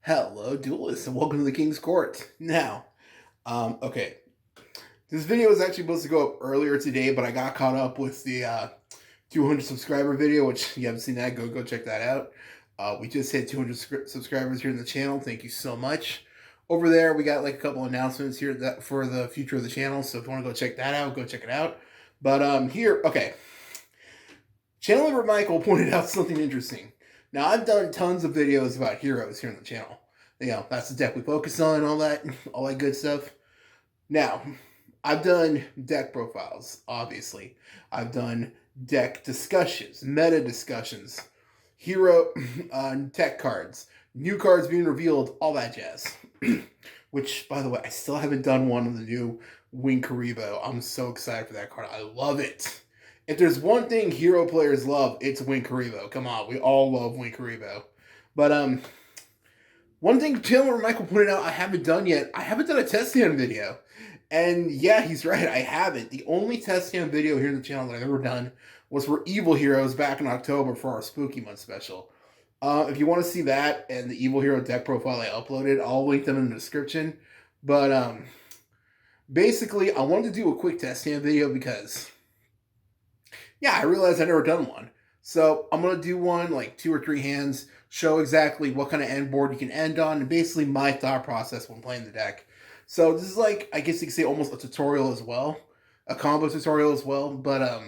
Hello, duelists, and welcome to the King's Court. Now, okay, this video was actually supposed to go up earlier today, but I got caught up with the 200 subscriber video, which if you haven't seen that, go check that out. We just hit 200 subscribers here in the channel. Thank you so much. Over there, we got like a couple announcements here that for the future of the channel. So if you want to go check that out, go check it out. But here, okay, channel member Michael pointed out something interesting. Now, I've done tons of videos about heroes here on the channel. You know, that's the deck we focus on, all that good stuff. Now, I've done deck profiles, obviously. I've done deck discussions, meta discussions, hero tech cards, new cards being revealed, all that jazz. Which, by the way, I still haven't done one of the new Wing Karibo. I'm so excited for that card. I love it. If there's one thing hero players love, it's Wing Karibo. Come on, we all love Wing Karibo. But one thing Chandler Michael pointed out I haven't done yet, I haven't done a test stand video. And yeah, he's right, I haven't. The only test stand video here on the channel that I've ever done was for Evil Heroes back in October for our Spooky Month special. If you want to see that and the Evil Hero deck profile I uploaded, I'll link them in the description. But basically, I wanted to do a quick test stand video because yeah, I realized I'd never done one. So I'm going to do one, like 2 or 3 hands, show exactly what kind of end board you can end on, and basically my thought process when playing the deck. So this is like, I guess you could say almost a tutorial as well, a combo tutorial as well. But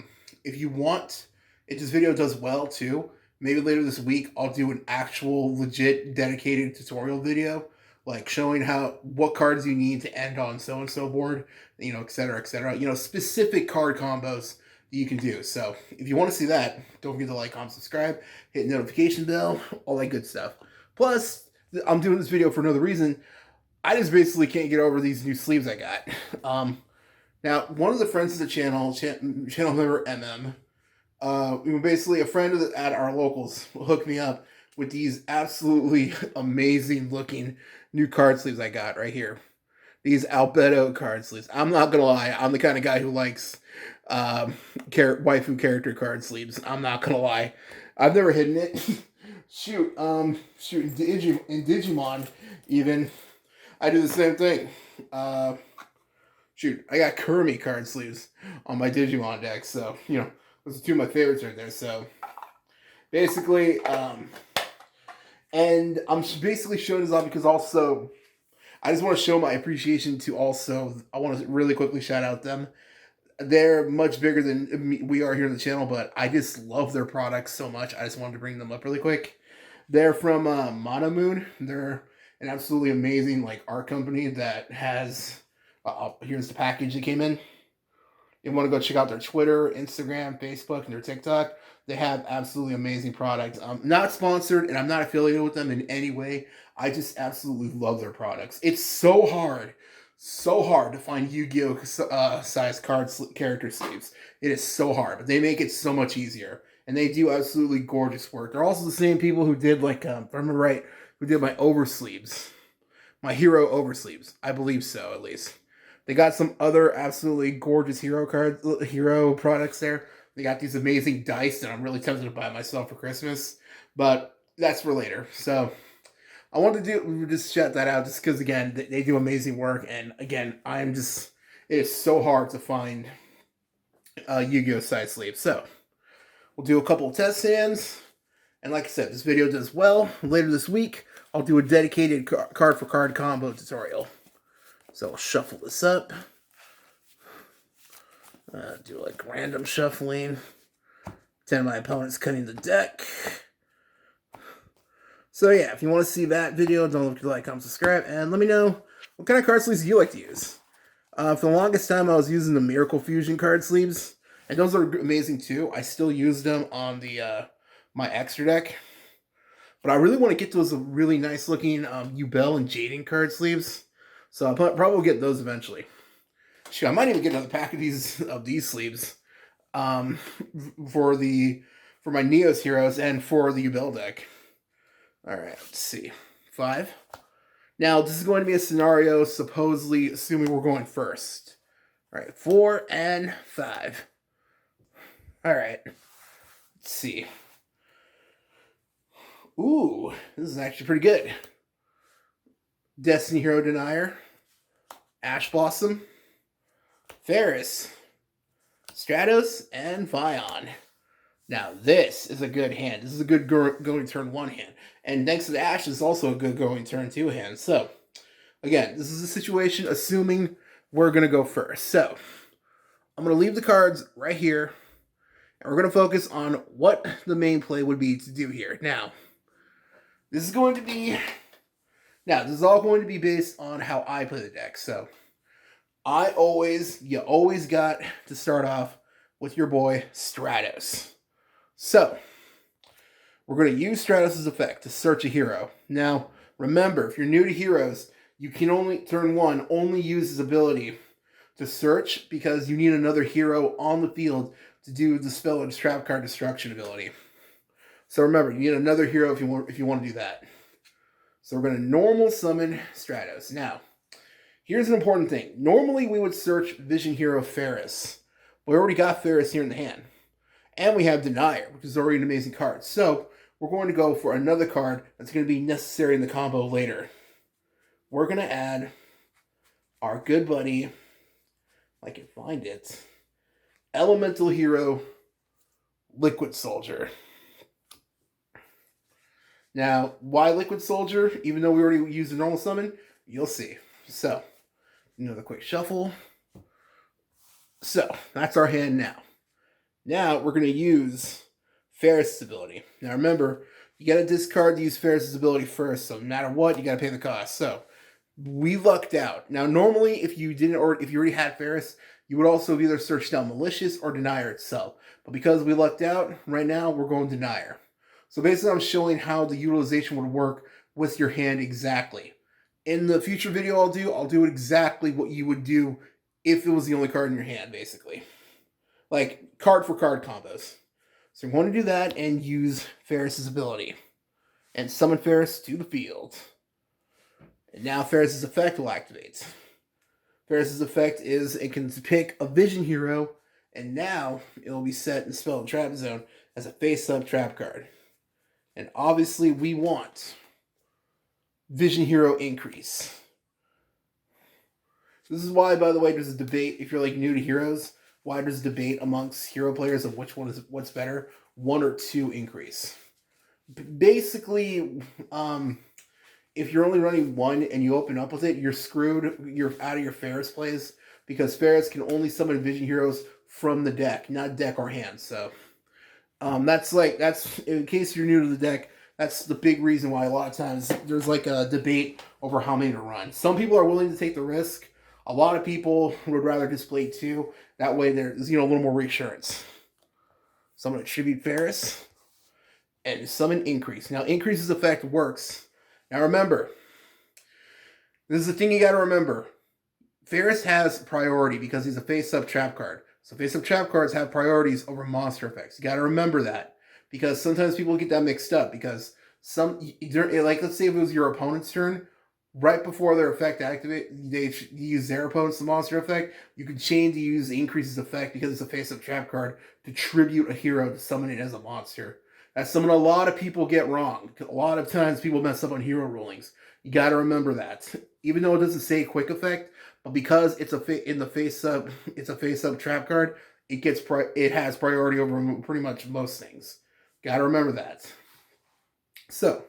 if you want, if this video does well too, maybe later this week I'll do an actual legit dedicated tutorial video, like showing what cards you need to end on so-and-so board, you know, etc., you know, specific card combos you can do. So if you want to see that, don't forget to like, comment, subscribe, hit the notification bell, all that good stuff. Plus, I'm doing this video for another reason. I just basically can't get over these new sleeves I got. Now, one of the friends of the channel member MM, basically a friend at our locals hooked me up with these absolutely amazing looking new card sleeves I got right here. These Albedo card sleeves. I'm not gonna lie, I'm the kind of guy who likes waifu character card sleeves. I'm not gonna lie, I've never hidden it. shoot, in Digimon, even I do the same thing. Shoot, I got Kurumi card sleeves on my Digimon deck, so you know those are 2 of my favorites right there. So basically, and I'm basically showing this off because also I just want to show my appreciation to I want to really quickly shout out them. They're much bigger than we are here on the channel, but I just love their products so much. I just wanted to bring them up really quick. They're from Monomoon. They're an absolutely amazing like art company that has, here's the package that came in. You want to go check out their Twitter, Instagram, Facebook, and their TikTok. They have absolutely amazing products. I'm not sponsored, and I'm not affiliated with them in any way. I just absolutely love their products. It's so hard to find Yu-Gi-Oh size character sleeves. It is so hard, but they make it so much easier, and they do absolutely gorgeous work. They're also the same people who did like, if I remember right, who did my oversleeves, my hero oversleeves. I believe so, at least. They got some other absolutely gorgeous hero products there. They got these amazing dice that I'm really tempted to buy myself for Christmas, but that's for later. So I wanted to just shout that out just because, again, they do amazing work. And again, it is so hard to find Yu-Gi-Oh side sleeves. So we'll do a couple of test hands. And like I said, this video does well. Later this week, I'll do a dedicated card for card combo tutorial. So I'll shuffle this up. Do like random shuffling. Pretend my opponent's cutting the deck. So yeah, if you want to see that video, don't forget to like, comment, subscribe, and let me know what kind of card sleeves you like to use. For the longest time, I was using the Miracle Fusion card sleeves, and those are amazing too. I still use them on the my extra deck, but I really want to get those really nice looking Yubel and Jaden card sleeves. So I'll probably get those eventually. Shoot, I might even get another pack of these sleeves for my Neos heroes and for the Yubel deck. All right, let's see. 5. Now, this is going to be a scenario, supposedly, assuming we're going first. All right, 4 and 5. All right, let's see. Ooh, this is actually pretty good. Destiny Hero Denier, Ash Blossom, Ferris, Stratos, and Vion. Now, this is a good hand. This is a good going turn 1 hand. And next to the Ash is also a good going turn 2 hand. So, again, this is a situation assuming we're going to go first. So, I'm going to leave the cards right here. And we're going to focus on what the main play would be to do here. Now, this is all going to be based on how I play the deck. So, you always got to start off with your boy Stratos. So, we're going to use Stratos' effect to search a hero. Now, remember, if you're new to heroes, you can only, turn 1, only use his ability to search because you need another hero on the field to do the spell and trap card destruction ability. So remember, you need another hero if you want to do that. So we're going to normal summon Stratos. Now, here's an important thing. Normally, we would search Vision Hero Ferris. We already got Ferris here in the hand. And we have Denier, which is already an amazing card. So, we're going to go for another card that's going to be necessary in the combo later. We're going to add our good buddy, if I can find it, Elemental Hero Liquid Soldier. Now, why Liquid Soldier? Even though we already used a normal summon, you'll see. So, another quick shuffle. So, that's our hand now. Now, we're going to use Ferris' ability. Now, remember, you got to discard to use Ferris' ability first, so no matter what, you got to pay the cost. So, we lucked out. Now, normally, if you already had Ferris, you would also have either searched down Malicious or Denier itself. But because we lucked out, right now, we're going Denier. So, basically, I'm showing how the utilization would work with your hand exactly. In the future video I'll do exactly what you would do if it was the only card in your hand, basically. Like, card for card combos. So you want to do that and use Ferris' ability. And summon Ferris to the field. And now Ferris' effect will activate. Ferris' effect is it can pick a Vision Hero, and now it will be set in Spell and Trap Zone as a face-up trap card. And obviously we want Vision Hero Increase. This is why, by the way, there's a debate, if you're like new to Heroes, why there's a debate amongst hero players of what's better, 1 or 2 increase. Basically, if you're only running 1 and you open up with it, you're screwed. You're out of your Ferris plays because Ferris can only summon Vision Heroes from the deck, not deck or hand. So that's in case you're new to the deck. That's the big reason why a lot of times there's like a debate over how many to run. Some people are willing to take the risk. A lot of people would rather display 2. That way there's, a little more reassurance. So I'm going to tribute Ferris and summon Increase. Now, Increase's effect works. Now, remember, this is the thing you got to remember. Ferris has priority because he's a face-up trap card. So face-up trap cards have priorities over monster effects. You got to remember that because sometimes people get that mixed up because let's say if it was your opponent's turn, right before their effect activate, they use their opponent's monster effect. You can chain to use Increase's effect because it's a face-up trap card to tribute a hero to summon it as a monster. That's something a lot of people get wrong. A lot of times people mess up on hero rulings. You got to remember that. Even though it doesn't say quick effect, but because it's a face-up trap card, it has priority over pretty much most things. Got to remember that. So,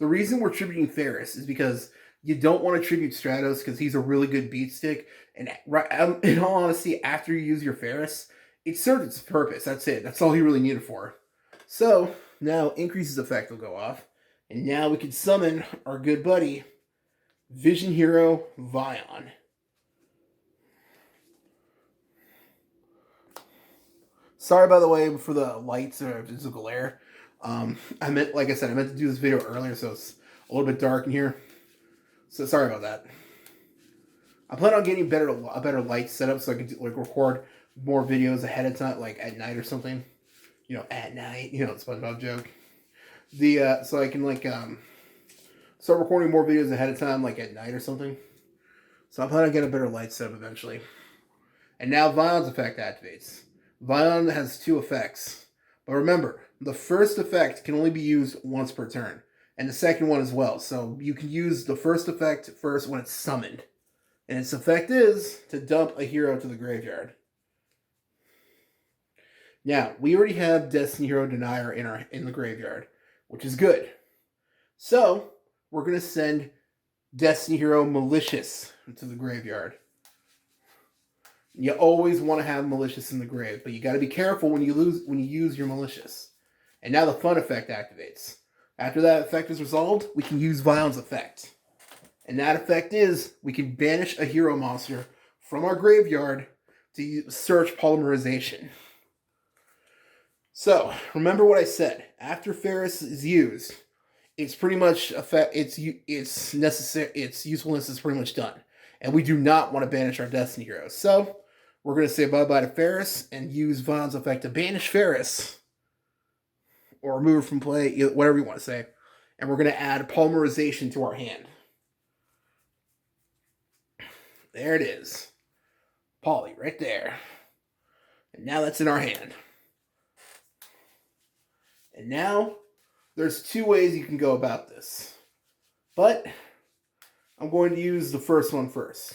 the reason we're tributing Ferris is because you don't want to tribute Stratos because he's a really good beat stick. And in all honesty, after you use your Ferris, it served its purpose. That's it. That's all he really needed for. So, now Increase's effect will go off. And now we can summon our good buddy, Vision Hero Vion. Sorry, by the way, for the lights or the glare. Like I said, I meant to do this video earlier, so it's a little bit dark in here. So sorry about that. I plan on getting a better light setup so I can record more videos ahead of time, like at night or something. At night. SpongeBob joke. So I can start recording more videos ahead of time, like at night or something. So I plan on getting a better light setup eventually. And now Vion's effect activates. Vion has 2 effects. But remember, the first effect can only be used once per turn. and the second one as well. So you can use the first effect first when it's summoned. And its effect is to dump a hero to the graveyard. Now, we already have Destiny Hero Denier in the graveyard, which is good. So, we're going to send Destiny Hero Malicious to the graveyard. You always want to have Malicious in the grave, but you got to be careful when you use your Malicious. And now the fun effect activates. After that effect is resolved, we can use Vion's effect. And that effect is, we can banish a hero monster from our graveyard to search Polymerization. So, remember what I said. After Ferris is used, it's pretty much its usefulness is pretty much done. And we do not want to banish our Destiny heroes. So, we're going to say bye-bye to Ferris and use Vion's effect to banish Ferris. Or remove from play, whatever you want to say. And we're going to add Polymerization to our hand. There it is. Poly, right there. And now that's in our hand. And now, there's two ways you can go about this. But, I'm going to use the first one first.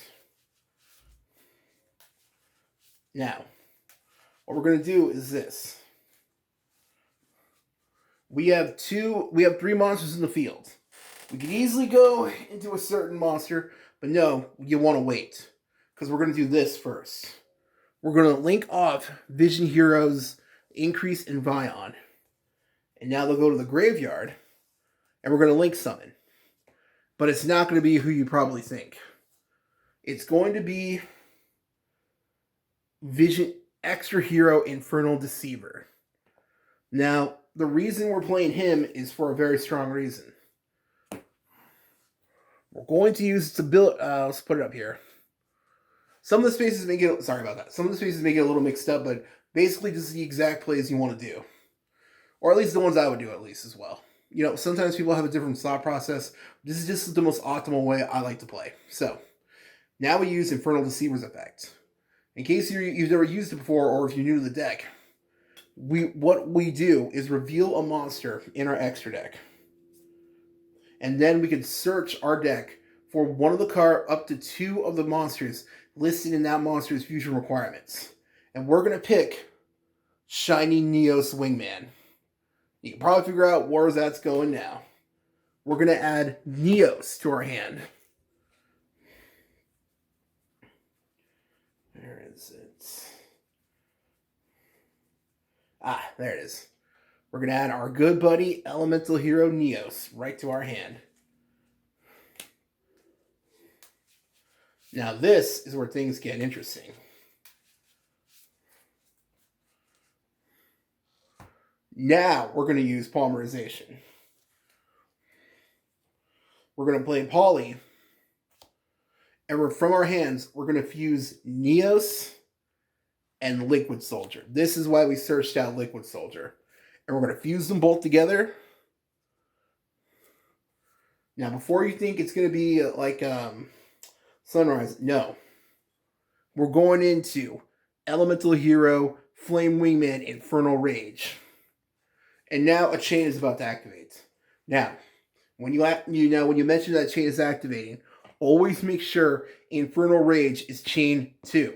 Now, what we're going to do is this. We have 3 monsters in the field. We could easily go into a certain monster, but no, you want to wait. Because we're going to do this first. We're going to link off Vision Heroes Increase in Vion. And now they'll go to the graveyard. And we're going to link summon. But it's not going to be who you probably think. It's going to be Vision Extra Hero Infernal Deceiver. Now, the reason we're playing him is for a very strong reason. We're going to use to build. Let's put it up here. Some of the spaces make it. Sorry about that. Some of the spaces make it a little mixed up, but basically, this is the exact plays you want to do, or at least the ones I would do, at least as well. You know, sometimes people have a different thought process. This is just the most optimal way I like to play. So now we use Infernal Deceiver's effect. In case you've never used it before, or if you're new to the deck, what we do is reveal a monster in our extra deck. And then we can search our deck for one of the up to 2 of the monsters listed in that monster's fusion requirements. And we're going to pick Shiny Neos Wingman. You can probably figure out where that's going now. We're going to add Neos to our hand. Where is it? There it is. We're going to add our good buddy, Elemental Hero Neos, right to our hand. Now this is where things get interesting. Now we're going to use Polymerization. We're going to play Poly. And from our hands, we're going to fuse Neos and Liquid Soldier. This is why we searched out Liquid Soldier. And we're going to fuse them both together. Now, before you think it's going to be like Sunrise, no. We're going into Elemental Hero, Flame Wingman, Infernal Rage. And now a chain is about to activate. Now, when you mention that chain is activating, always make sure Infernal Rage is chain 2.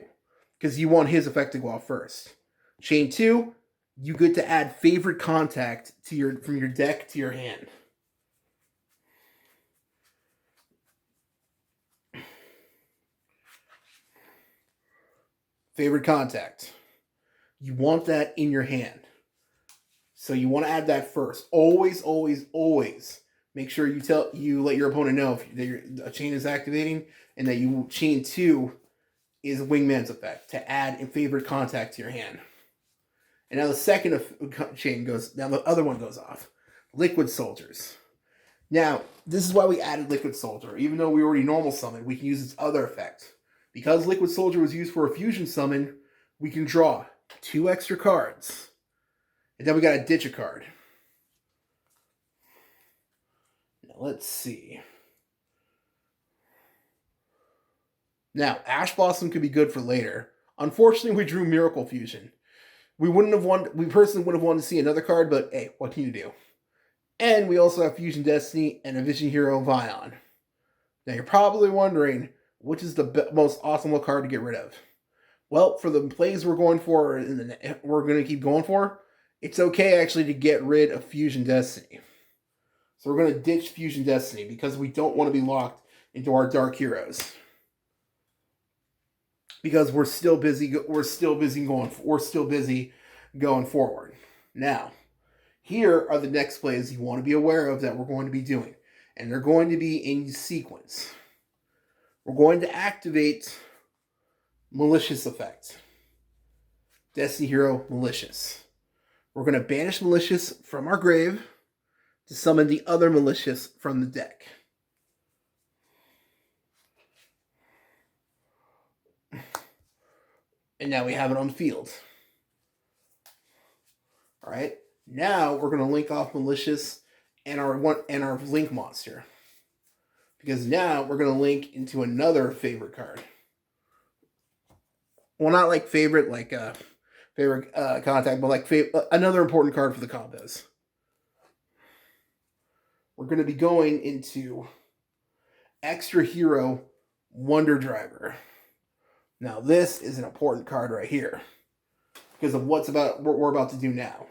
Because you want his effect to go off first. Chain 2, you get to add favorite contact from your deck to your hand. Favorite contact. You want that in your hand. So you want to add that first. Always, always, always make sure you let your opponent know if a chain is activating and that chain 2 is Wingman's effect to add a favorite contact to your hand. And now the second chain now the other one goes off. Liquid Soldiers. Now, this is why we added Liquid Soldier. Even though we already normal summon, we can use its other effect. Because Liquid Soldier was used for a fusion summon, we can draw 2 extra cards. And then we got to ditch a card. Now, let's see. Now, Ash Blossom could be good for later. Unfortunately, we drew Miracle Fusion. We personally wouldn't have wanted to see another card, but hey, what can you do? And we also have Fusion Destiny and a Vision Hero Vion. Now you're probably wondering, which is the most awesome card to get rid of? Well, for the plays we're going for, we're going to keep going for, it's okay actually to get rid of Fusion Destiny. So we're going to ditch Fusion Destiny because we don't want to be locked into our Dark Heroes. Because we're still busy going forward. Now, here are the next plays you want to be aware of that we're going to be doing. And they're going to be in sequence. We're going to activate Malicious Effect. Destiny Hero Malicious. We're going to banish Malicious from our grave to summon the other Malicious from the deck. And now we have it on the field. Alright, now we're going to link off Malicious and our Link monster. Because now we're going to link into another favorite card. Well, not like favorite, like favorite contact, but like another important card for the combos. We're going to be going into Extra Hero Wonder Driver. Now, this is an important card right here because of what we're about to do now.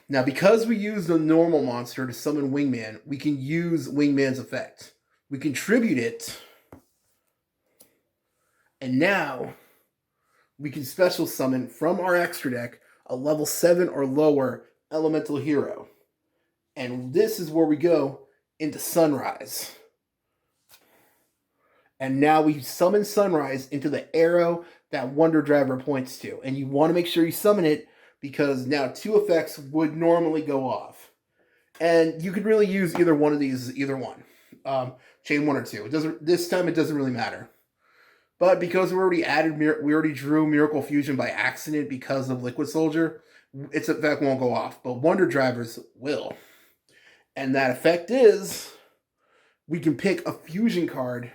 Now, because we use the normal monster to summon Wingman, we can use Wingman's effect. We contribute it, and now we can special summon from our extra deck a level 7 or lower elemental hero. And this is where we go into Sunrise. And now we summon Sunrise into the arrow that Wonder Driver points to. And you want to make sure you summon it because now 2 effects would normally go off. And you could really use either one of these, either one. Chain 1 or 2. This time it doesn't really matter. But because we already drew Miracle Fusion by accident because of Liquid Soldier, its effect won't go off. But Wonder Drivers will. And that effect is, we can pick a fusion card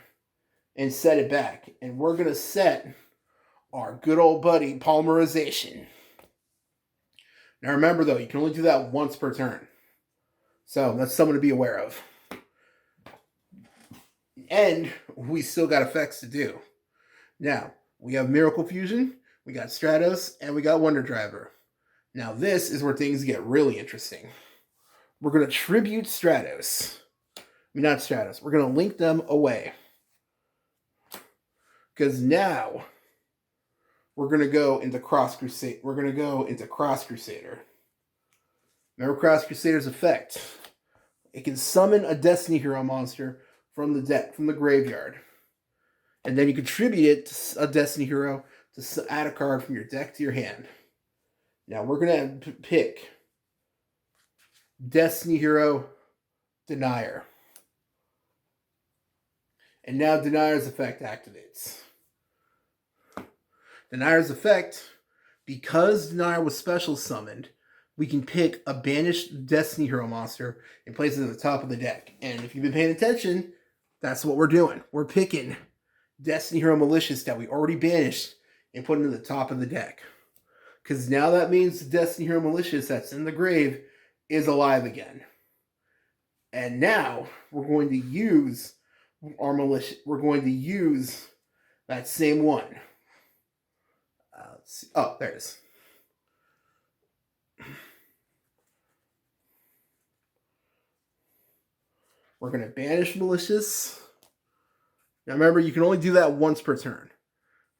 and set it back. And we're going to set our good old buddy Polymerization. Now remember though, you can only do that once per turn. So that's something to be aware of. And we still got effects to do. Now, we have Miracle Fusion, we got Stratos, and we got Wonder Driver. Now this is where things get really interesting. We're going to tribute Stratos. Not Stratos. We're going to link them away. Because now we're going to go into Cross Crusade. We're going to go into Cross Crusader. Remember Cross Crusader's effect. It can summon a Destiny Hero monster from the deck, from the graveyard. And then you contribute it to a Destiny Hero to add a card from your deck to your hand. Now we're going to pick Destiny Hero Denier. And now Denier's effect activates. Denier's effect, because Denier was special summoned, we can pick a banished Destiny Hero monster and place it at the top of the deck. And if you've been paying attention, that's what we're doing. We're picking Destiny Hero Malicious that we already banished and put it at the top of the deck. Because now that means the Destiny Hero Malicious that's in the grave is alive again. And now we're going to use our Malicious. We're going to use that same one. Let's see. Oh, there it is. We're going to banish Malicious. Now remember, you can only do that once per turn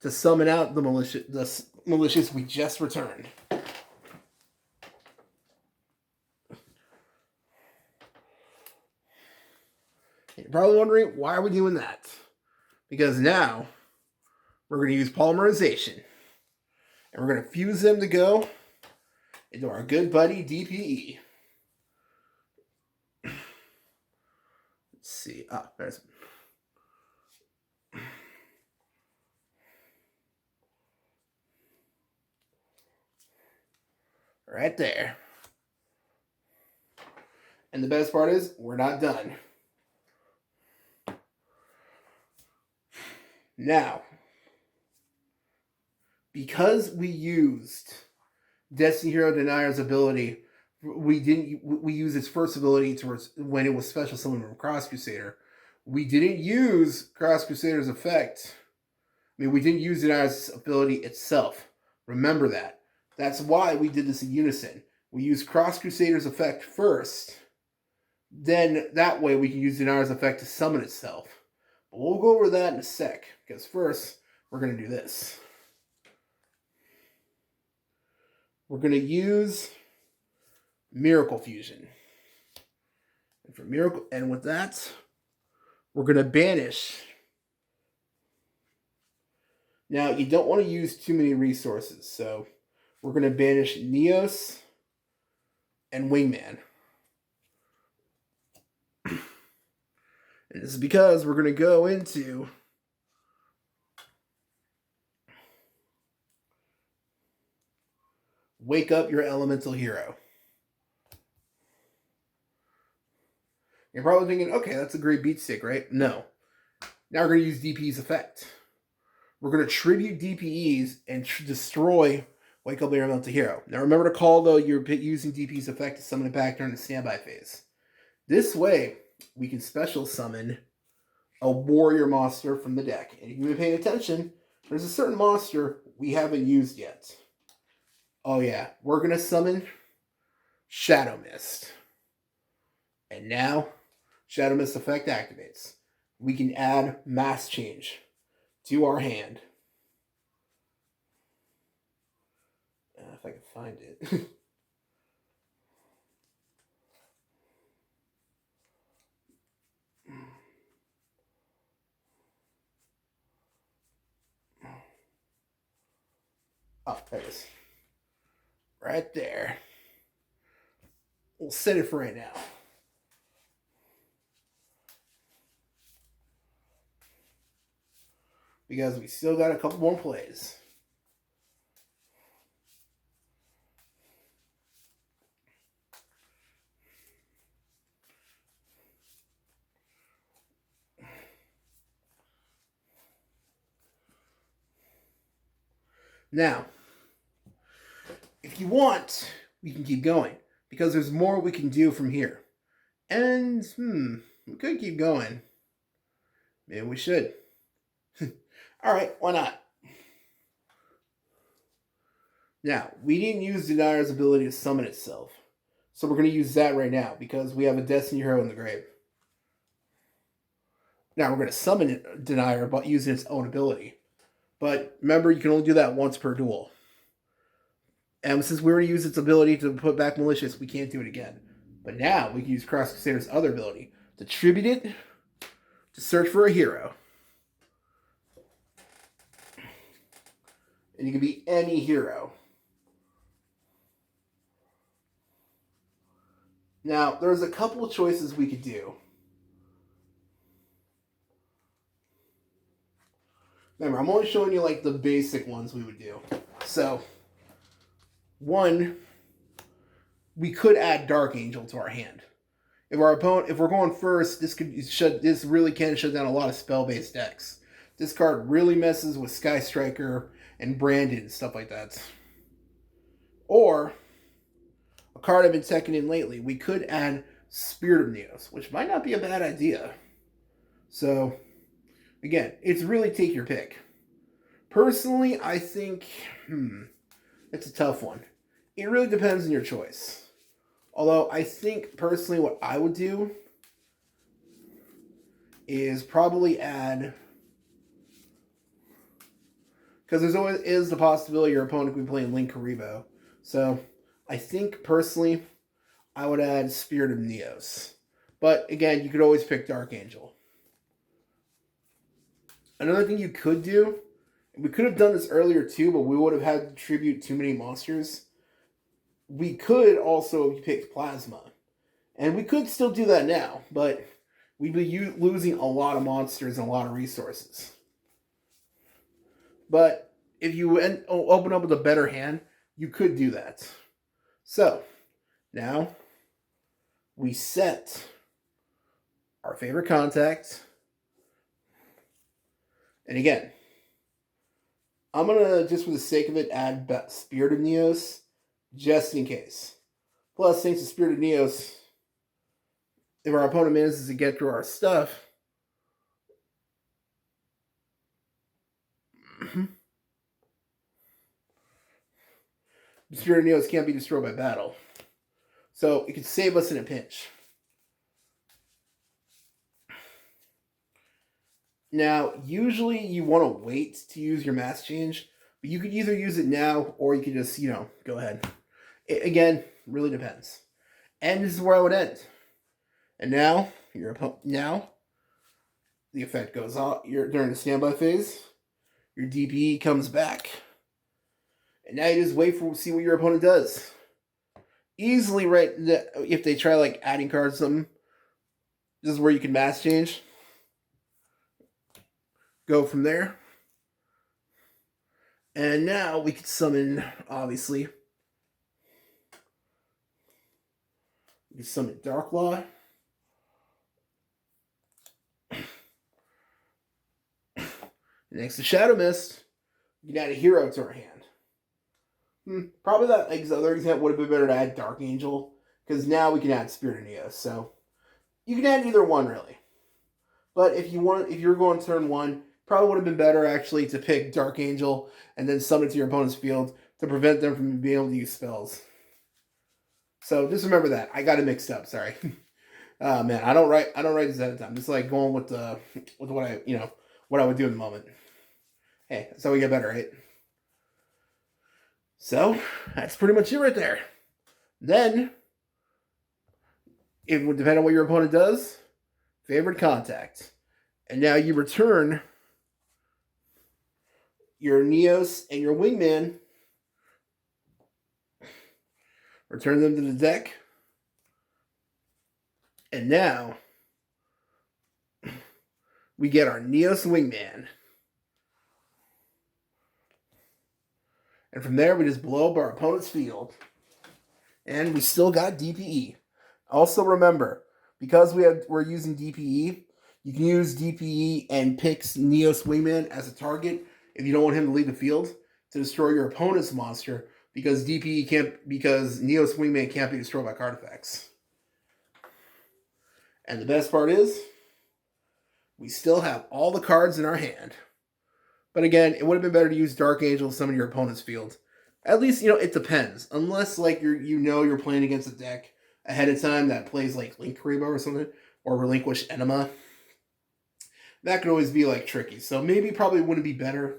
to summon out the Malicious we just returned. You're probably wondering, why are we doing that? Because now we're going to use Polymerization. And we're going to fuse them to go into our good buddy DPE. Let's see. There's... right there. And the best part is, we're not done. Now, because we used Destiny Hero Denier's ability we use its first ability towards when it was special summoned from Cross Crusader. We didn't use Cross Crusader's effect. I mean, we didn't use Denayer's ability itself. Remember that. That's why we did this in unison. We used Cross Crusader's effect first. Then that way we can use Denayer's effect to summon itself. But we'll go over that in a sec. Because first, we're going to do this. We're going to use Miracle Fusion. And for Miracle, and with that, we're going to banish. Now, you don't want to use too many resources, so we're going to banish Neos and Wingman. And this is because we're going to go into Wake Up Your Elemental Hero. You're probably thinking, okay, that's a great beat stick, right? No. Now we're going to use DP's effect. We're going to tribute DPEs and destroy Wake Up Your Elemental Hero. Now remember to call, though, you're using DP's effect to summon it back during the standby phase. This way, we can special summon a warrior monster from the deck. And if you've been paying attention, there's a certain monster we haven't used yet. Oh yeah, we're going to summon Shadow Mist. And now, Shadow Mist effect activates. We can add Mass Change to our hand. If I can find it. Oh, there it is. Right there. We'll set it for right now. Because we still got a couple more plays. Now, if you want, we can keep going. Because there's more we can do from here. And, we could keep going. Maybe we should. Alright, why not? Now, we didn't use Denayer's ability to summon itself. So we're going to use that right now, because we have a Destiny Hero in the grave. Now, we're going to summon Denayer by using its own ability. But remember, you can only do that once per duel. And since we already used its ability to put back Malicious, we can't do it again. But now, we can use Cross Crusader's other ability to tribute it, to search for a hero. And you can be any hero. Now, there's a couple of choices we could do. Remember, I'm only showing you like the basic ones we would do. So, one, we could add Dark Angel to our hand. If we're going first, this really can shut down a lot of spell-based decks. This card really messes with Sky Striker and Brandon and stuff like that. Or a card I've been checking in lately, we could add Spirit of Neos, which might not be a bad idea. So, again, it's really take your pick. Personally, I think, it's a tough one. It really depends on your choice. Although, I think, personally, what I would do is probably add, because there's always is the possibility your opponent could be playing Link Karibo. So, I think, personally, I would add Spirit of Neos. But, again, you could always pick Dark Angel. Another thing you could do, we could have done this earlier too, but we would have had to tribute too many monsters. We could also pick Plasma. And we could still do that now, but we'd be losing a lot of monsters and a lot of resources. But if you open up with a better hand, you could do that. So, now we set our favorite contact. And again, I'm going to, just for the sake of it, add Spirit of Neos, just in case. Plus, thanks to Spirit of Neos, if our opponent manages to get through our stuff, the Spirit of Neos can't be destroyed by battle. So it could save us in a pinch. Now, usually you want to wait to use your mass change, but you could either use it now or you could just, go ahead. Again, really depends. And this is where I would end. And now, the effect goes off. During the standby phase, your DPE comes back. And now you just wait for see what your opponent does. Easily, right, if they try like adding cards or something, this is where you can mass change. Go from there. And now we can summon, obviously. We can summon Dark Law. Next to Shadow Mist, we can add a hero to our hand. Probably that other example would have been better to add Dark Angel, because now we can add Spirit of Neos. So you can add either one really. But if you're going turn one, probably would have been better actually to pick Dark Angel and then summon it to your opponent's field to prevent them from being able to use spells. So just remember that. I got it mixed up. Sorry. Man, I don't write this ahead of time. Just like going with what I would do in the moment. Hey, that's how we get better, right? So that's pretty much it right there. Then it would depend on what your opponent does. Favorite contact. And now you return your Neos and your Wingman. Return them to the deck. And now we get our Neos Wingman. And from there, we just blow up our opponent's field. And we still got DPE. Also remember, because we're using DPE, you can use DPE and pick Neos Wingman as a target if you don't want him to leave the field to destroy your opponent's monster, because because Neos Wingman can't be destroyed by card effects. And the best part is, we still have all the cards in our hand. But again, it would have been better to use Dark Angel to summon your opponent's field. At least, it depends. Unless, like, you're playing against a deck ahead of time that plays, like, Link Karibo or something, or Relinquish Enema. That could always be, like, tricky. So maybe probably wouldn't be better.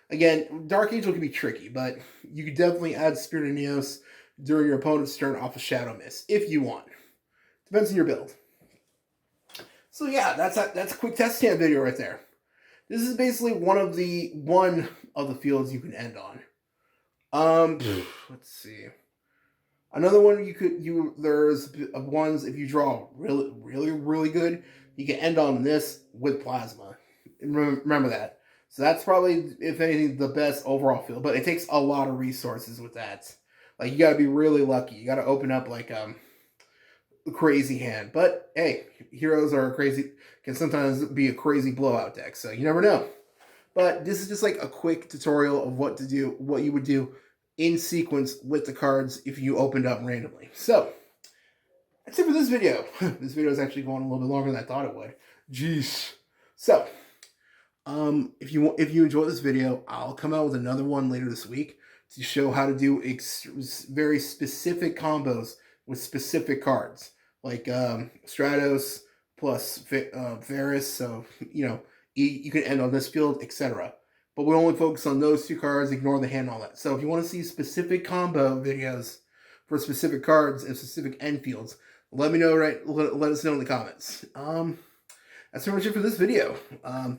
Again, Dark Angel can be tricky, but you could definitely add Spirit of Neos during your opponent's turn off of Shadow Mist, if you want. Depends on your build. So yeah, that's a quick test stand video right there. This is basically one of the fields you can end on. Let's see. Another one there's ones if you draw really, really, really good, you can end on this with Plasma. Remember that. So that's probably, if anything, the best overall field. But it takes a lot of resources with that. Like, you gotta be really lucky. You gotta open up like a crazy hand. But hey, heroes can sometimes be a crazy blowout deck. So you never know. But this is just like a quick tutorial of what you would do in sequence with the cards if you opened up randomly. So that's it for this video. This video is actually going a little bit longer than I thought it would. Jeez. So if you enjoyed this video, I'll come out with another one later this week to show how to do very specific combos with specific cards, like Stratos plus Varus. So you can end on this field, etc. But we only focus on those two cards, ignore the hand and all that. So if you want to see specific combo videos for specific cards and specific end fields, let me know. Let us know in the comments. That's pretty much it for this video.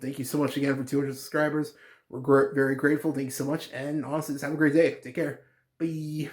Thank you so much again for 200 subscribers. We're very grateful. Thank you so much. And honestly, just have a great day. Take care. Bye.